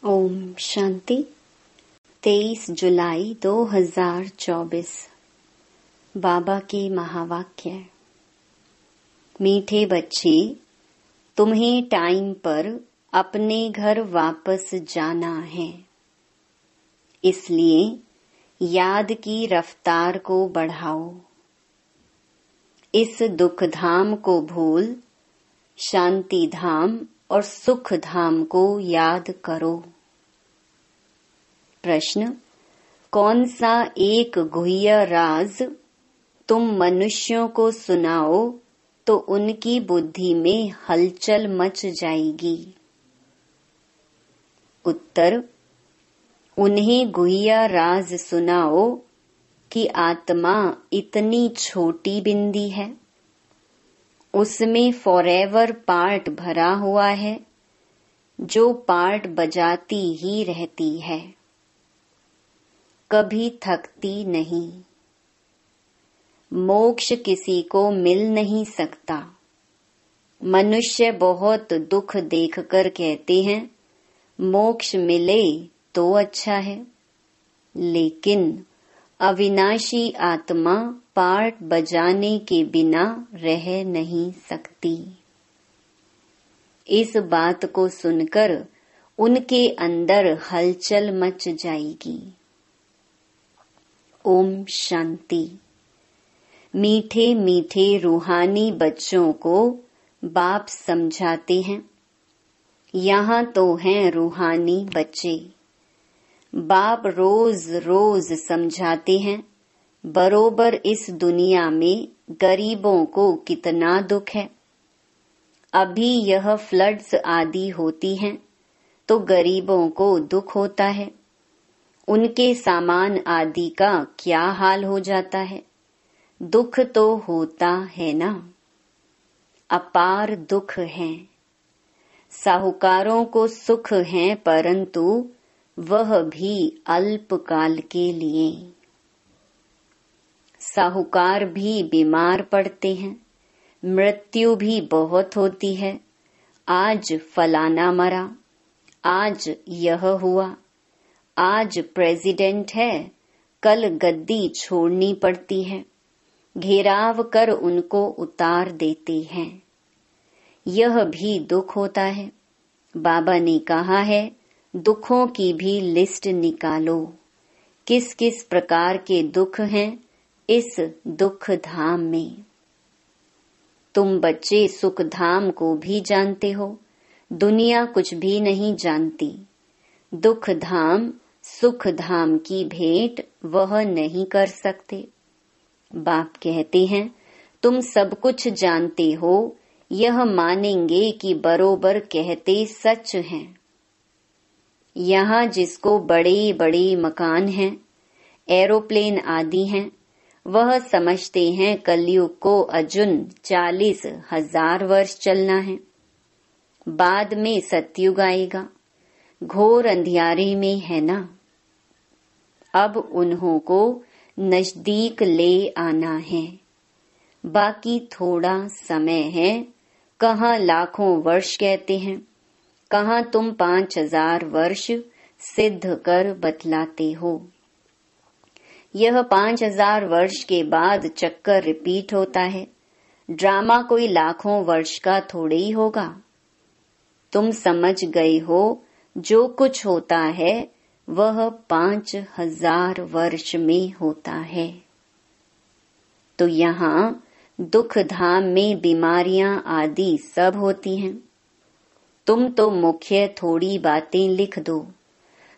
ओम शांति। 23 जुलाई 2024। बाबा की महावाक्य। मीठे बच्चे, तुम्हें टाइम पर अपने घर वापस जाना है, इसलिए याद की रफ्तार को बढ़ाओ। इस दुख धाम को भूल शांति धाम और सुख धाम को याद करो। प्रश्न: कौन सा एक गुह्य राज तुम मनुष्यों को सुनाओ तो उनकी बुद्धि में हलचल मच जाएगी? उत्तर: उन्हें गुह्य राज सुनाओ कि आत्मा इतनी छोटी बिंदी है, उसमें फॉरएवर पार्ट भरा हुआ है, जो पार्ट बजाती ही रहती है, कभी थकती नहीं। मोक्ष किसी को मिल नहीं सकता। मनुष्य बहुत दुख देखकर कहते हैं मोक्ष मिले तो अच्छा है, लेकिन अविनाशी आत्मा पार्ट बजाने के बिना रह नहीं सकती। इस बात को सुनकर उनके अंदर हलचल मच जाएगी। ओम शांति। मीठे मीठे रूहानी बच्चों को बाप समझाते हैं। यहाँ तो हैं रूहानी बच्चे। बाप रोज रोज समझाते हैं बरोबर इस दुनिया में गरीबों को कितना दुख है। अभी यह फ्लड्स आदि होती हैं तो गरीबों को दुख होता है। उनके सामान आदि का क्या हाल हो जाता है। दुख तो होता है ना, अपार दुख है। साहूकारों को सुख है, परंतु वह भी अल्पकाल के लिए। साहूकार भी बीमार पड़ते हैं, मृत्यु भी बहुत होती है। आज फलाना मरा, आज यह हुआ, आज प्रेसिडेंट है, कल गद्दी छोड़नी पड़ती है। घेराव कर उनको उतार देते हैं। यह भी दुख होता है। बाबा ने कहा है दुखों की भी लिस्ट निकालो। किस किस प्रकार के दुख हैं इस दुख धाम में। तुम बच्चे सुख धाम को भी जानते हो, दुनिया कुछ भी नहीं जानती। दुख धाम सुख धाम की भेंट वह नहीं कर सकते। बाप कहते हैं तुम सब कुछ जानते हो, यह मानेंगे कि बरोबर कहते सच हैं। यहाँ जिसको बड़े बड़े मकान हैं, एरोप्लेन आदि हैं, वह समझते हैं कलयुग को अजुन 40,000 वर्ष चलना है, बाद में सतयुग आएगा। घोर अंधियारे में है ना। अब उन्हों को नजदीक ले आना है। बाकी थोड़ा समय है। कहाँ लाखों वर्ष कहते हैं, कहाँ तुम 5,000 वर्ष सिद्ध कर बतलाते हो। यह 5,000 वर्ष के बाद चक्कर रिपीट होता है। ड्रामा कोई लाखों वर्ष का थोड़े ही होगा। तुम समझ गए हो जो कुछ होता है वह 5,000 वर्ष में होता है। तो यहाँ दुख धाम में बीमारियां आदि सब होती हैं। तुम तो मुख्य थोड़ी बातें लिख दो।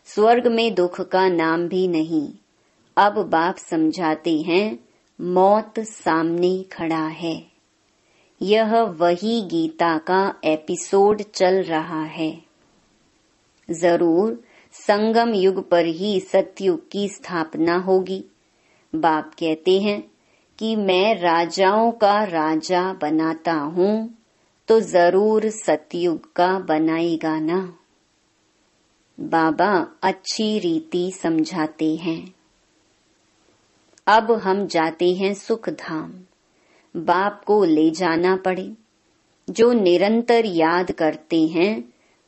स्वर्ग में दुख का नाम भी नहीं। अब बाप समझाते हैं मौत सामने खड़ा है। यह वही गीता का एपिसोड चल रहा है। जरूर संगम युग पर ही सतयुग की स्थापना होगी। बाप कहते हैं कि मैं राजाओं का राजा बनाता हूँ, तो जरूर सतयुग का बनाएगा ना। बाबा अच्छी रीति समझाते हैं। अब हम जाते हैं सुख धाम। बाप को ले जाना पड़े। जो निरंतर याद करते हैं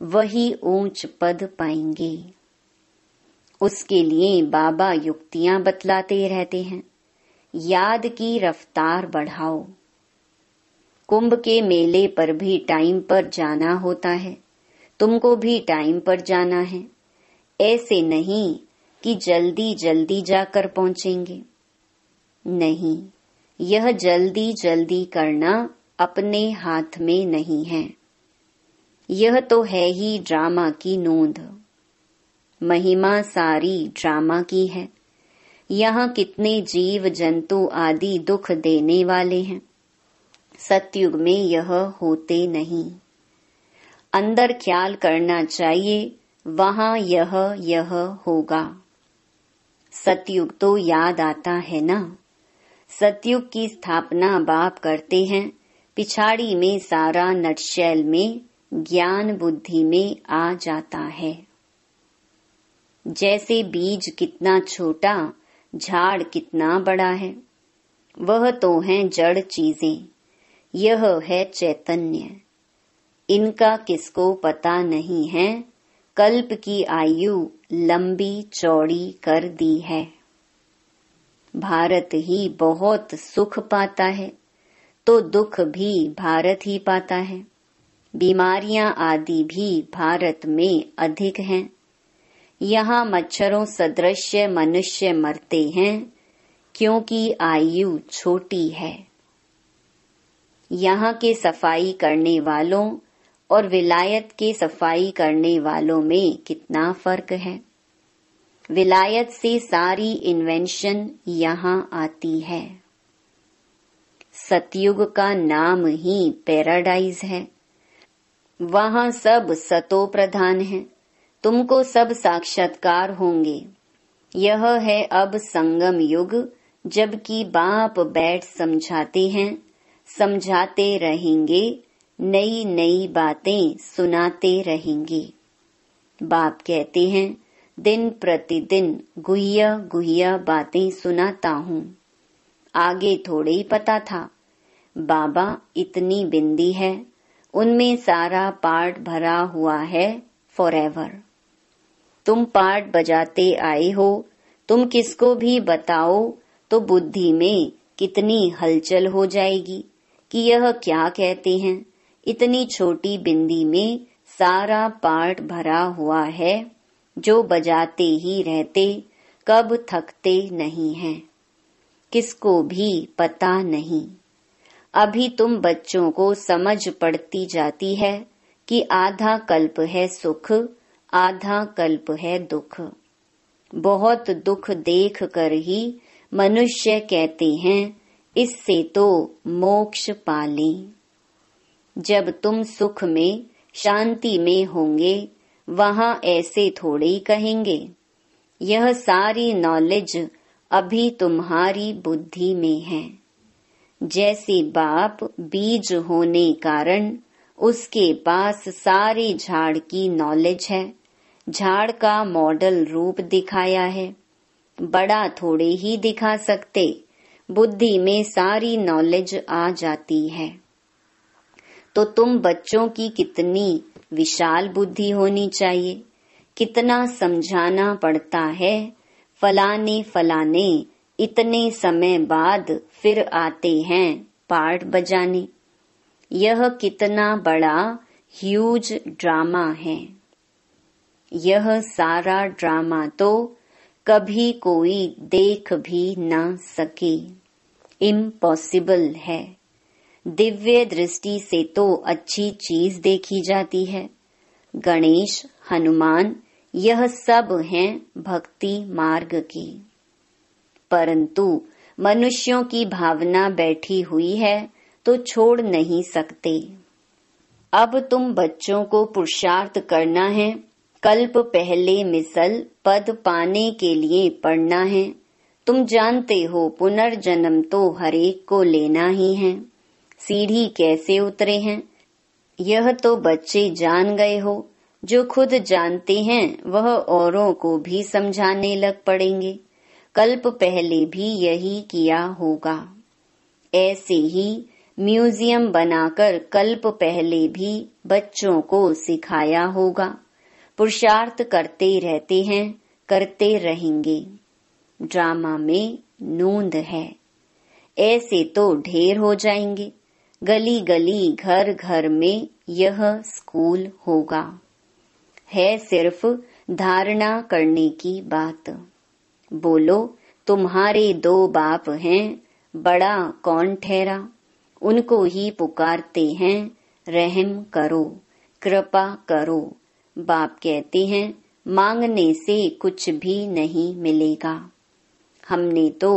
वही ऊंच पद पाएंगे। उसके लिए बाबा युक्तियां बतलाते रहते हैं। याद की रफ्तार बढ़ाओ। कुंभ के मेले पर भी टाइम पर जाना होता है, तुमको भी टाइम पर जाना है। ऐसे नहीं कि जल्दी जल्दी जाकर पहुंचेंगे। नहीं, यह जल्दी जल्दी करना अपने हाथ में नहीं है। यह तो है ही ड्रामा की नोंद। महिमा सारी ड्रामा की है। यहाँ कितने जीव जंतु आदि दुख देने वाले हैं। सतयुग में यह होते नहीं। अंदर ख्याल करना चाहिए, वहाँ यह होगा। सतयुग तो याद आता है ना। सतयुग की स्थापना बाप करते हैं। पिछाड़ी में सारा नटशैल में ज्ञान बुद्धि में आ जाता है। जैसे बीज कितना छोटा, झाड़ कितना बड़ा है। वह तो हैं जड़ चीजें, यह है चैतन्य। इनका किसको पता नहीं है। कल्प की आयु लंबी चौड़ी कर दी है। भारत ही बहुत सुख पाता है, तो दुख भी भारत ही पाता है। बीमारियां आदि भी भारत में अधिक हैं। यहाँ मच्छरों सदृश मनुष्य मरते हैं, क्योंकि आयु छोटी है। यहाँ के सफाई करने वालों और विलायत के सफाई करने वालों में कितना फर्क है। विलायत से सारी इन्वेंशन यहाँ आती है। सतयुग का नाम ही पैराडाइज है। वहाँ सब सतो प्रधान है। तुमको सब साक्षात्कार होंगे। यह है अब संगम युग, जबकि बाप बैठ समझाते हैं, समझाते रहेंगे, नई नई बातें सुनाते रहेंगे। बाप कहते हैं, दिन प्रतिदिन गुह्य गुह्य बातें सुनाता हूँ। आगे थोड़े ही पता था। बाबा इतनी बिंदी है, उनमें सारा पार्ट भरा हुआ है फॉरएवर। तुम पार्ट बजाते आए हो, तुम किसको भी बताओ तो बुद्धि में कितनी हलचल हो जाएगी कि यह क्या कहते हैं। इतनी छोटी बिंदी में सारा पार्ट भरा हुआ है, जो बजाते ही रहते, कब थकते नहीं हैं। किसको भी पता नहीं। अभी तुम बच्चों को समझ पड़ती जाती है कि आधा कल्प है सुख, आधा कल्प है दुख। बहुत दुख देख कर ही मनुष्य कहते हैं, इससे तो मोक्ष पाले। जब तुम सुख में शांति में होंगे, वहाँ ऐसे थोड़े ही कहेंगे। यह सारी नॉलेज अभी तुम्हारी बुद्धि में है। जैसे बाप बीज होने कारण उसके पास सारे झाड़ की नॉलेज है। झाड़ का मॉडल रूप दिखाया है। बड़ा थोड़े ही दिखा सकते, बुद्धि में सारी नॉलेज आ जाती है। तो तुम बच्चों की कितनी विशाल बुद्धि होनी चाहिए। कितना समझाना पड़ता है। फलाने फलाने इतने समय बाद फिर आते हैं पार्ट बजाने। यह कितना बड़ा ह्यूज ड्रामा है। यह सारा ड्रामा तो कभी कोई देख भी न सके। इम्पॉसिबल है। दिव्य दृष्टि से तो अच्छी चीज देखी जाती है। गणेश, हनुमान, यह सब हैं भक्ति मार्ग की। परंतु मनुष्यों की भावना बैठी हुई है तो छोड़ नहीं सकते। अब तुम बच्चों को पुरुषार्थ करना है। कल्प पहले मिसल पद पाने के लिए पढ़ना है। तुम जानते हो पुनर्जन्म तो हरेक को लेना ही है। सीढ़ी कैसे उतरे हैं, यह तो बच्चे जान गए हो। जो खुद जानते हैं वह औरों को भी समझाने लग पड़ेंगे। कल्प पहले भी यही किया होगा। ऐसे ही म्यूजियम बनाकर कल्प पहले भी बच्चों को सिखाया होगा। पुरुषार्थ करते रहते हैं, करते रहेंगे। ड्रामा में नूंद है, ऐसे तो ढेर हो जाएंगे। गली गली घर घर में यह स्कूल होगा। है सिर्फ धारणा करने की बात। बोलो, तुम्हारे 2 बाप हैं, बड़ा कौन ठहरा? उनको ही पुकारते हैं, रहम करो, कृपा करो। बाप कहते हैं, मांगने से कुछ भी नहीं मिलेगा। हमने तो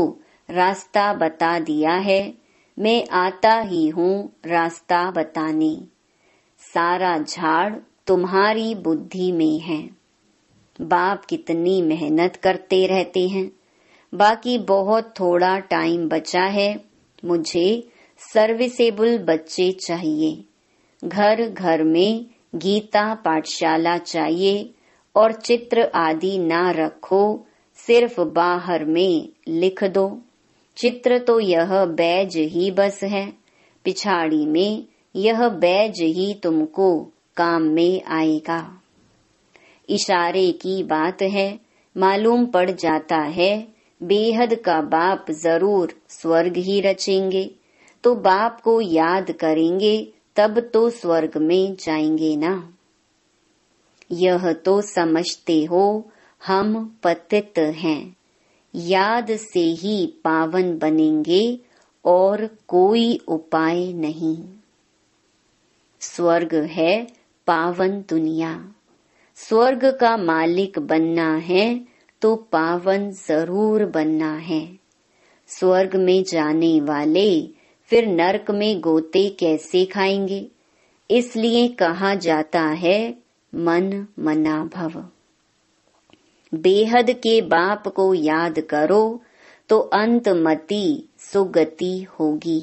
रास्ता बता दिया है, मैं आता ही हूँ रास्ता बताने। सारा झाड़ तुम्हारी बुद्धि में है। बाप कितनी मेहनत करते रहते हैं। बाकी बहुत थोड़ा टाइम बचा है। मुझे सर्विसेबल बच्चे चाहिए। घर घर में गीता पाठशाला चाहिए और चित्र आदि ना रखो, सिर्फ बाहर में लिख दो। चित्र तो यह बैज ही बस है, पिछाड़ी में यह बैज ही तुमको काम में आएगा। इशारे की बात है, मालूम पड़ जाता है बेहद का बाप जरूर स्वर्ग ही रचेंगे, तो बाप को याद करेंगे तब तो स्वर्ग में जाएंगे ना। यह तो समझते हो हम पतित हैं, याद से ही पावन बनेंगे और कोई उपाय नहीं। स्वर्ग है पावन दुनिया। स्वर्ग का मालिक बनना है तो पावन जरूर बनना है। स्वर्ग में जाने वाले फिर नरक में गोते कैसे खाएंगे? इसलिए कहा जाता है मन मना भव। बेहद के बाप को याद करो तो अंतमति सुगति होगी।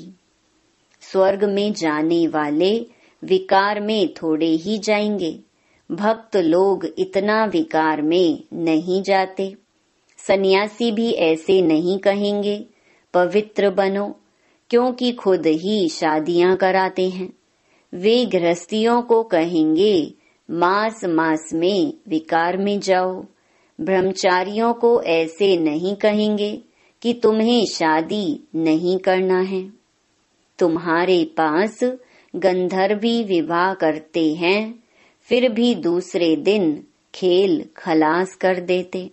स्वर्ग में जाने वाले विकार में थोड़े ही जाएंगे। भक्त लोग इतना विकार में नहीं जाते। सन्यासी भी ऐसे नहीं कहेंगे पवित्र बनो, क्योंकि खुद ही शादियां कराते हैं। वे गृहस्थियों को कहेंगे मास मास में विकार में जाओ। ब्रह्मचारियों को ऐसे नहीं कहेंगे कि तुम्हें शादी नहीं करना है। तुम्हारे पास गंधर्वी विवाह करते हैं, फिर भी दूसरे दिन खेल खलास कर देते।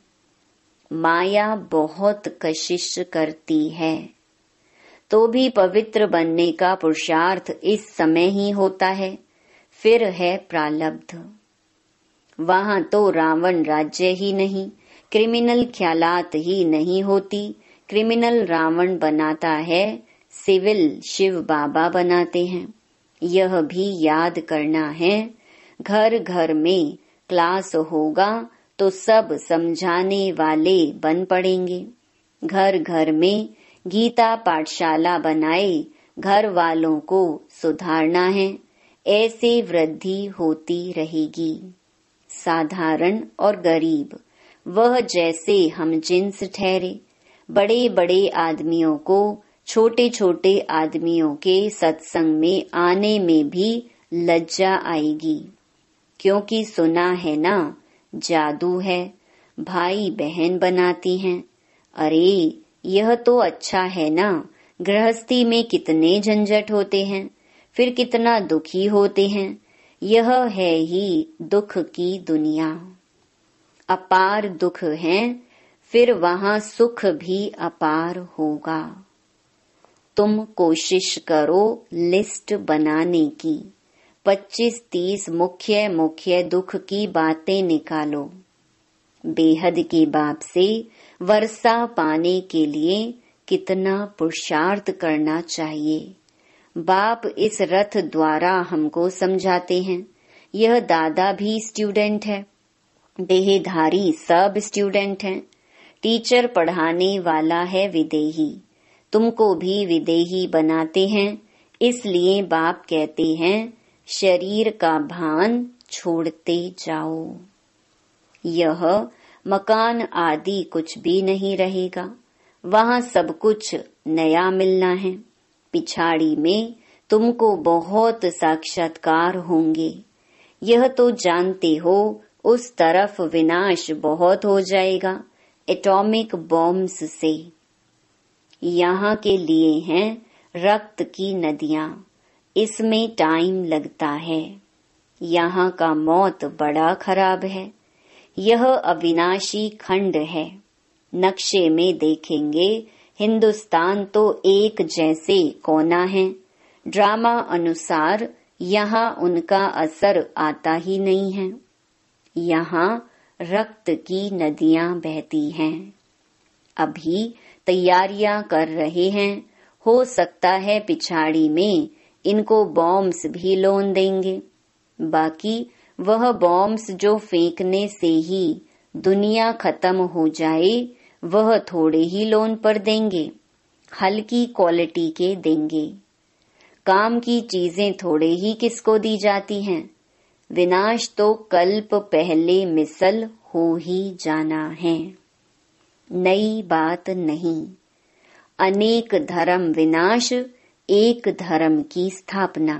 माया बहुत कशिश करती है, तो भी पवित्र बनने का पुरुषार्थ इस समय ही होता है। फिर है प्रारब्ध। वहां तो रावण राज्य ही नहीं, क्रिमिनल ख्यालात ही नहीं होती। क्रिमिनल रावण बनाता है, सिविल शिव बाबा बनाते हैं। यह भी याद करना है। घर घर में क्लास होगा तो सब समझाने वाले बन पड़ेंगे। घर घर में गीता पाठशाला बनाए, घर वालों को सुधारना है। ऐसे वृद्धि होती रहेगी। साधारण और गरीब वह जैसे हम जिन्स ठहरे। बड़े बड़े आदमियों को छोटे छोटे आदमियों के सत्संग में आने में भी लज्जा आएगी, क्योंकि सुना है ना जादू है, भाई बहन बनाती हैं। अरे यह तो अच्छा है ना। गृहस्थी में कितने झंझट होते हैं, फिर कितना दुखी होते हैं। यह है ही दुख की दुनिया। अपार दुख है, फिर वहां सुख भी अपार होगा। तुम कोशिश करो लिस्ट बनाने की। 25-30 मुख्य मुख्य दुख की बातें निकालो। बेहद के बाप से वर्षा पाने के लिए कितना पुरुषार्थ करना चाहिए। बाप इस रथ द्वारा हमको समझाते हैं। यह दादा भी स्टूडेंट है, देहधारी सब स्टूडेंट हैं। टीचर पढ़ाने वाला है विदेही, तुमको भी विदेही बनाते हैं। इसलिए बाप कहते हैं शरीर का भान छोड़ते जाओ। यह मकान आदि कुछ भी नहीं रहेगा, वहां सब कुछ नया मिलना है। पिछाड़ी में तुमको बहुत साक्षात्कार होंगे। यह तो जानते हो उस तरफ विनाश बहुत हो जाएगा एटॉमिक बॉम्ब्स से। यहाँ के लिए हैं रक्त की नदियाँ, इसमें टाइम लगता है। यहाँ का मौत बड़ा खराब है। यह अविनाशी खंड है। नक्शे में देखेंगे हिंदुस्तान तो एक जैसे कोना है। ड्रामा अनुसार यहाँ उनका असर आता ही नहीं है। यहाँ रक्त की नदियाँ बहती हैं। अभी तैयारियां कर रहे हैं। हो सकता है पिछाड़ी में इनको बॉम्ब्स भी लोन देंगे। बाकी वह बॉम्ब्स जो फेंकने से ही दुनिया खत्म हो जाए, वह थोड़े ही लोन पर देंगे, हल्की क्वालिटी के देंगे। काम की चीजें थोड़े ही किसको दी जाती हैं। विनाश तो कल्प पहले मिसल हो ही जाना है। नई बात नहीं। अनेक धर्म विनाश, एक धर्म की स्थापना।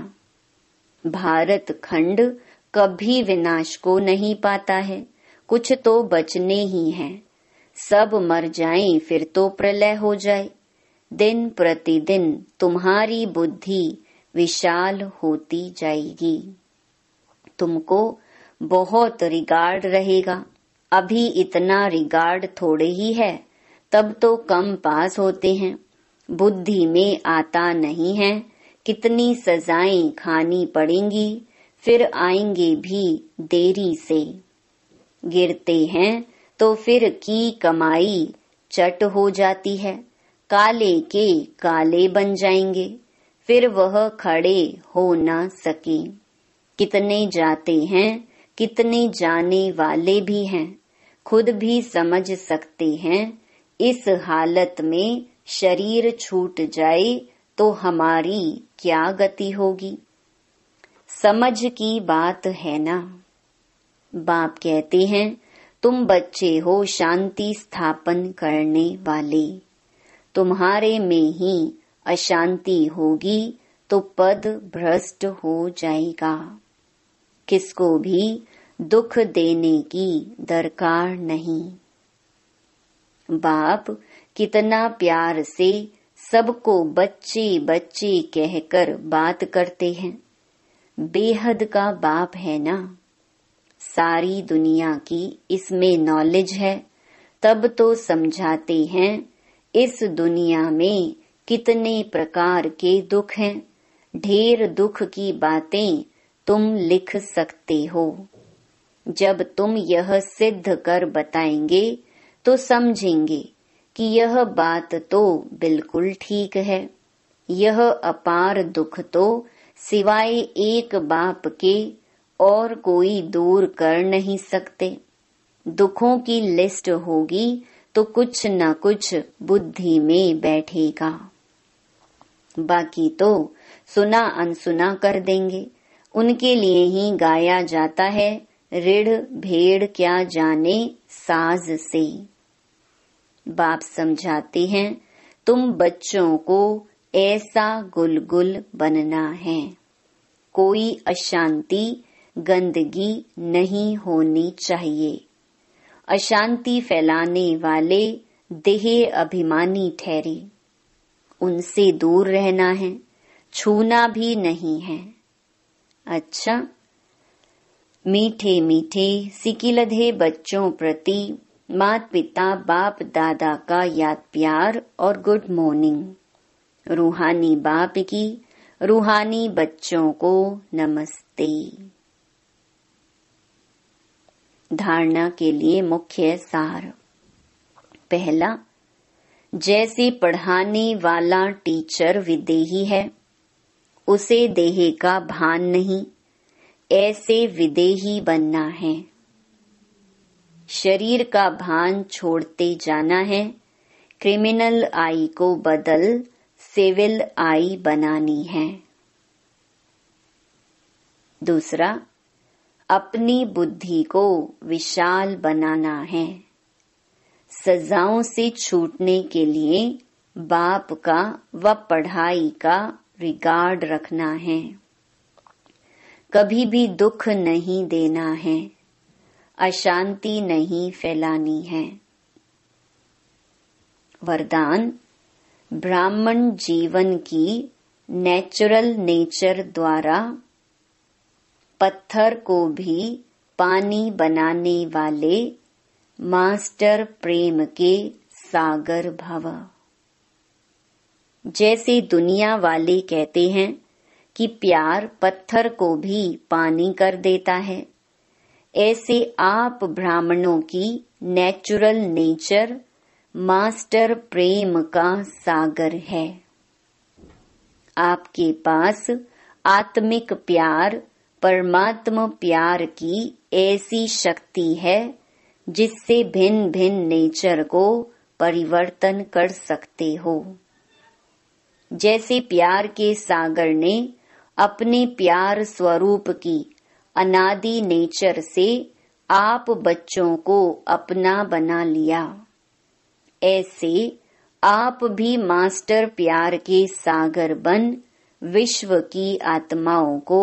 भारत खंड कभी विनाश को नहीं पाता है। कुछ तो बचने ही हैं। सब मर जाएं फिर तो प्रलय हो जाए। दिन प्रतिदिन तुम्हारी बुद्धि विशाल होती जाएगी। तुमको बहुत रिगार्ड रहेगा। अभी इतना रिगार्ड थोड़े ही है, तब तो कम पास होते हैं। बुद्धि में आता नहीं है कितनी सजाएं खानी पड़ेंगी, फिर आएंगे भी देरी से। गिरते हैं तो फिर की कमाई चट हो जाती है। काले के काले बन जाएंगे, फिर वह खड़े हो ना सके। कितने जाते हैं, कितने जाने वाले भी हैं। खुद भी समझ सकते हैं इस हालत में शरीर छूट जाए तो हमारी क्या गति होगी। समझ की बात है ना। बाप कहते हैं तुम बच्चे हो शांति स्थापन करने वाले। तुम्हारे में ही अशांति होगी तो पद भ्रष्ट हो जाएगा। किसको भी दुख देने की दरकार नहीं। बाप कितना प्यार से सबको बच्चे बच्चे कहकर बात करते हैं। बेहद का बाप है ना। सारी दुनिया की इसमें नॉलेज है, तब तो समझाते हैं इस दुनिया में कितने प्रकार के दुख हैं। ढेर दुख की बातें तुम लिख सकते हो। जब तुम यह सिद्ध कर बताएंगे तो समझेंगे कि यह बात तो बिल्कुल ठीक है। यह अपार दुख तो सिवाय एक बाप के और कोई दूर कर नहीं सकते। दुखों की लिस्ट होगी तो कुछ न कुछ बुद्धि में बैठेगा। बाकी तो सुना अनसुना कर देंगे। उनके लिए ही गाया जाता है ऋढ़ भेड़ क्या जाने साज से। बाप समझाते हैं तुम बच्चों को ऐसा गुलगुल बनना है। कोई अशांति गंदगी नहीं होनी चाहिए। अशांति फैलाने वाले देह अभिमानी ठहरे। उनसे दूर रहना है, छूना भी नहीं है। अच्छा, मीठे मीठे सिकिलधे बच्चों प्रति माता पिता बाप दादा का याद प्यार और गुड मॉर्निंग। रूहानी बाप की रूहानी बच्चों को नमस्ते। धारणा के लिए मुख्य सार। पहला, जैसे पढ़ाने वाला टीचर विदेही है, उसे देह का भान नहीं, ऐसे विदेही बनना है। शरीर का भान छोड़ते जाना है। क्रिमिनल आई को बदल सिविल आई बनानी है। दूसरा, अपनी बुद्धि को विशाल बनाना है। सजाओं से छूटने के लिए बाप का व पढ़ाई का रिगार्ड रखना है, कभी भी दुख नहीं देना है, अशांति नहीं फैलानी है। वरदान, ब्राह्मण जीवन की नेचुरल नेचर द्वारा पत्थर को भी पानी बनाने वाले मास्टर प्रेम के सागर भव। जैसे दुनिया वाले कहते हैं कि प्यार पत्थर को भी पानी कर देता है, ऐसे आप ब्राह्मणों की नेचुरल नेचर मास्टर प्रेम का सागर है। आपके पास आत्मिक प्यार, परमात्मा प्यार की ऐसी शक्ति है जिससे भिन्न भिन्न नेचर को परिवर्तन कर सकते हो। जैसे प्यार के सागर ने अपने प्यार स्वरूप की अनादि नेचर से आप बच्चों को अपना बना लिया, ऐसे आप भी मास्टर प्यार के सागर बन विश्व की आत्माओं को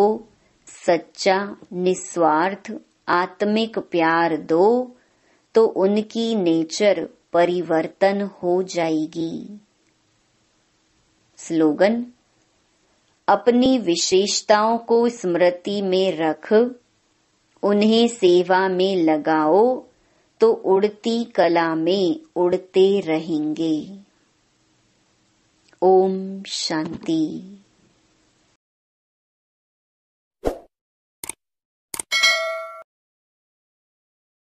सच्चा निस्वार्थ आत्मिक प्यार दो, तो उनकी नेचर परिवर्तन हो जाएगी। स्लोगन, अपनी विशेषताओं को स्मृति में रख, उन्हें सेवा में लगाओ तो उड़ती कला में उड़ते रहेंगे। ओम शांति।